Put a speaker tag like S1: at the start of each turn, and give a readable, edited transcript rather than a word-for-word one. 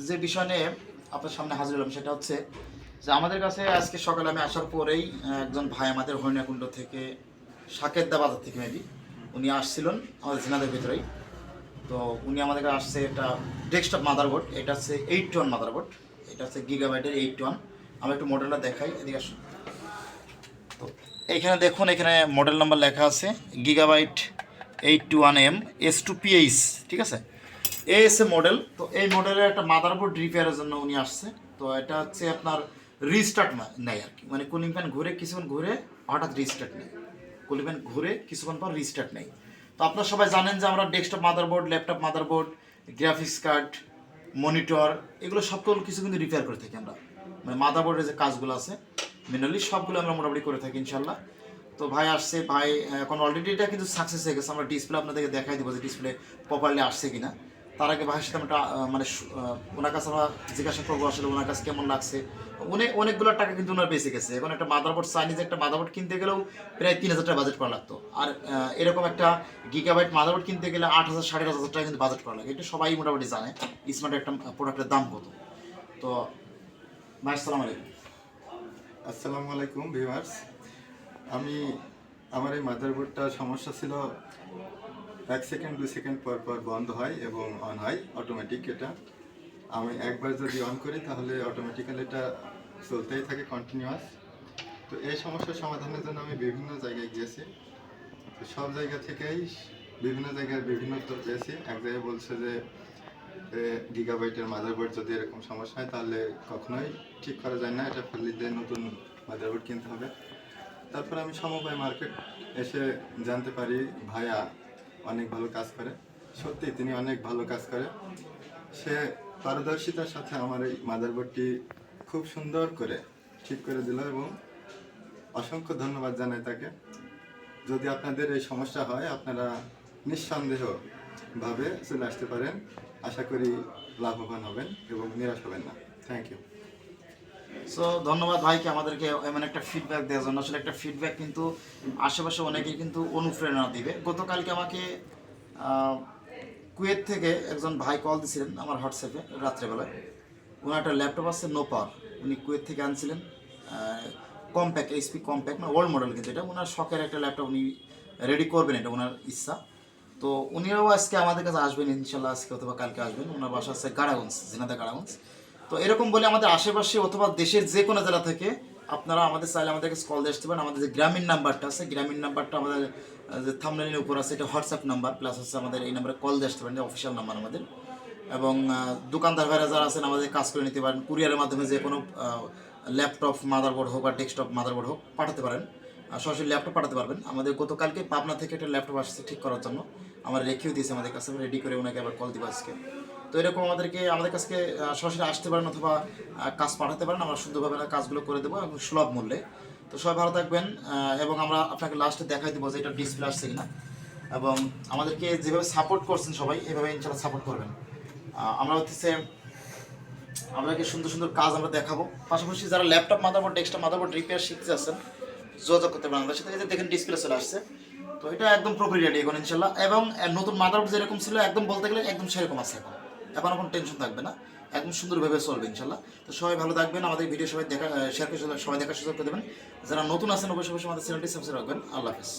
S1: যে বিষয় নিয়ে আপনার সামনে হাজির হলাম সেটা হচ্ছে যে আমাদের কাছে আজকে সকালে আমি আসার পরেই একজন ভাই আমাদের হরিণাকুণ্ড থেকে সাকেতদা বাজার থেকে মেবি উনি আসছিলেন আমাদের ঝিনাদের ভিতরেই। তো উনি আমাদের কাছে আসছে এটা ডেস্কটপ মাদারবোর্ড, এটা হচ্ছে 8 মাদারবোর্ড, এটা হচ্ছে গিগাবাইটের 8 আমি একটু মডেলটা দেখাই, এদিকে আসুন। তো এইখানে দেখুন, এখানে মডেল নাম্বার লেখা আছে গিগাবাইট 821M S2PH, ঠিক আছে, এএসএ মডেল। তো এই মডেলের একটা মাদারবোর্ড রিপেয়ারের জন্য উনি আসছে। তো এটা হচ্ছে আপনার রিস্টার্ট নেয় আর কি, মানে কুলিং ফ্যান ঘুরে কিছুক্ষণ ঘুরে হঠাৎ রিস্টার্ট নেয়, কুলিং ফ্যান ঘুরে কিছুক্ষণ পর রিস্টার্ট নেয়। তো আপনারা সবাই জানেন যে আমরা desktop motherboard, laptop motherboard, graphics card, monitor, এগুলো সবগুলো কিছু কিন্তু রিপেয়ার করে থাকি আমরা, মানে মাদারবোর্ডের যে কাজগুলো আছে মেনুয়ালি সবগুলো আমরা মোটামুটি করে থাকি ইনশাল্লাহ। তো ভাই আসছে, ভাই এখন অলরেডি এটা কিন্তু সাকসেস হয়ে গেছে। আমরা ডিসপ্লে আপনাদেরকে দেখাই দেবো যে ডিসপ্লে প্রপারলি আসছে কিনা। তার আগে ভাইয়ের সাথে আমরা মানে ওনার কাছে আমরা জিজ্ঞাসা করবো আসলে ওনার কাছে কেমন লাগছে। উনি অনেকগুলো টাকা কিন্তু ওনার বেঁচে গেছে। এখন একটা মাদারবোর্ড, চাইনিজ একটা মাদারবোর্ড কিনতে গেলেও প্রায় 3,000 টাকা বাজেট করা লাগতো, আর এরকম একটা গিগাবাইট মাদারবোর্ড কিনতে গেলে 8,000 5,500 টাকা কিন্তু বাজেট করা লাগে। এটা সবাই মোটামুটি জানে স্মার্ট একটা প্রোডাক্টের দাম কত। তো ভাই আসসালামু আলাইকুম।
S2: আসসালামু আলাইকুম ভিউয়ার্স। আমি আমার এই মাদারবোর্ডটা সমস্যা ছিল, 1 সেকেন্ড 2 সেকেন্ড পর পর বন্ধ হয় এবং অন হয় অটোমেটিক। এটা আমি একবার যদি অন করি তাহলে অটোমেটিক্যালি এটা চলতেই থাকে কন্টিনিউয়াস। তো এই সমস্যার সমাধানের জন্য আমি বিভিন্ন জায়গায় গিয়েছি। তো সব জায়গা থেকেই বিভিন্ন জায়গায় বিভিন্ন উত্তর পেয়েছি। এক জায়গায় বলছে যে গিগাবাইটের মাদারবোর্ড যদি এরকম সমস্যা হয় তাহলে কখনোই ঠিক করা যায় না, এটা ফেলে দিয়ে নতুন মাদারবোর্ড কিনতে হবে। তারপর আমি সমবায় মার্কেট এসে জানতে পারি ভাইয়া অনেক ভালো কাজ করে। সত্যি তিনি অনেক ভালো কাজ করে। সে পারদর্শিতার সাথে আমার এই মাদারবোর্ডটি খুব সুন্দর করে ঠিক করে দিল এবং অসংখ্য ধন্যবাদ জানাই তাকে। যদি আপনাদের এই সমস্যা হয় আপনারা নিঃসন্দেহভাবে চলে আসতে পারেন। আশা করি লাভবান হবেন এবং নিরাশ হবেন না। Thank you.
S1: সো ধন্যবাদ ভাইকে আমাদেরকে এমন একটা ফিডব্যাক দেওয়ার জন্য। আসলে একটা ফিডব্যাক কিন্তু আশেপাশে অনেকেই কিন্তু অনুপ্রেরণা দিবে। গতকালকে আমাকে কুয়েত থেকে একজন ভাই কল দিয়েছিলেন আমার হোয়াটসঅ্যাপে রাত্রেবেলায়। ওনার একটা ল্যাপটপ আছে নো পাওয়ার, উনি কুয়েত থেকে আনছিলেন, কম্প্যাক্ট এইচপি কম্প্যাক্ট, মানে ওল্ড মডেল, কিন্তু এটা ওনার শখের একটা ল্যাপটপ, উনি রেডি করবেন, এটা ওনার ইচ্ছা। তো উনিও আজকে আমাদের কাছে আসবেন ইনশাল্লাহ, আজকে অথবা কালকে আসবেন। ওনার বাসা আছে গাড়াগঞ্জ, ঝিনাইদহ গাড়াগঞ্জ। তো এরকম বলে আমাদের আশেপাশে অথবা দেশের যে কোনো জেলা থেকে আপনারা আমাদের চাইলে আমাদের কাছে কল দিয়ে আসতে পারেন। আমাদের যে গ্রামীণ নাম্বারটা আছে, গ্রামীণ নাম্বারটা আমাদের যে থাম্বনেইলের উপর আছে, এটা হোয়াটসঅ্যাপ নাম্বার, প্লাস হচ্ছে আমাদের এই নাম্বারে কল দিয়ে আসতে পারেন, অফিসিয়াল নাম্বার আমাদের। এবং দোকানদার ভাইরা যারা আছেন আমাদের কাজ করে নিতে পারেন, কুরিয়ারের মাধ্যমে যে কোনো ল্যাপটপ মাদারবোর্ড হোক বা ডেস্কটপ মাদারবোর্ড হোক পাঠাতে পারেন, সরাসরি ল্যাপটপ পাঠাতে পারবেন। আমাদের গতকালকে পাবনা থেকে একটা ল্যাপটপ আসছে ঠিক করার জন্য, আমরা রেখেও দিয়েছি আমাদের কাছে, রেডি করে ওনাকে আবার কল দিব আজকে। তো এরকম আমাদের কাছে সরাসরি আসতে পারেন অথবা কাজ পাঠাতে পারেন, আমরা সুন্দরভাবে কাজগুলো করে দেবো এবং সুলভ মূল্যে। তো সবাই ভালো থাকবেন, এবং আমরা আপনাকে লাস্টে দেখাই দেবো যে এটা ডিসপ্লে আসছে কিনা। এবং আমাদেরকে যেভাবে সাপোর্ট করছেন সবাই এভাবে ইনশাল্লাহ সাপোর্ট করবেন। আমরা হচ্ছে আপনাকে সুন্দর সুন্দর কাজ আমরা দেখাবো। পাশাপাশি যারা laptop motherboard, desktop motherboard repair শিখতে আছেন যোগাযোগ করতে পারেন আমাদের সাথে। দেখেন ডিসপ্লে চলে আসছে, তো এটা একদম প্রপারলি রেডি এখন ইনশাল্লাহ। এবং নতুন মাদারবোর্ড যেরকম ছিল একদম বলতে গেলে একদম সেরকম আছে এখন, এখন কোনো টেনশন থাকবে না, একদম সুন্দরভাবে চলবে ইনশাল্লাহ। তো সবাই ভালো থাকবেন, আমাদের ভিডিও সবাই শেয়ার করে সবাই দেখার সুযোগ করে দেবেন। যারা নতুন আছেন অবশ্যই আমাদের চ্যানেলটি সাবস্ক্রাইব রাখবেন। আল্লাহ হাফেজ।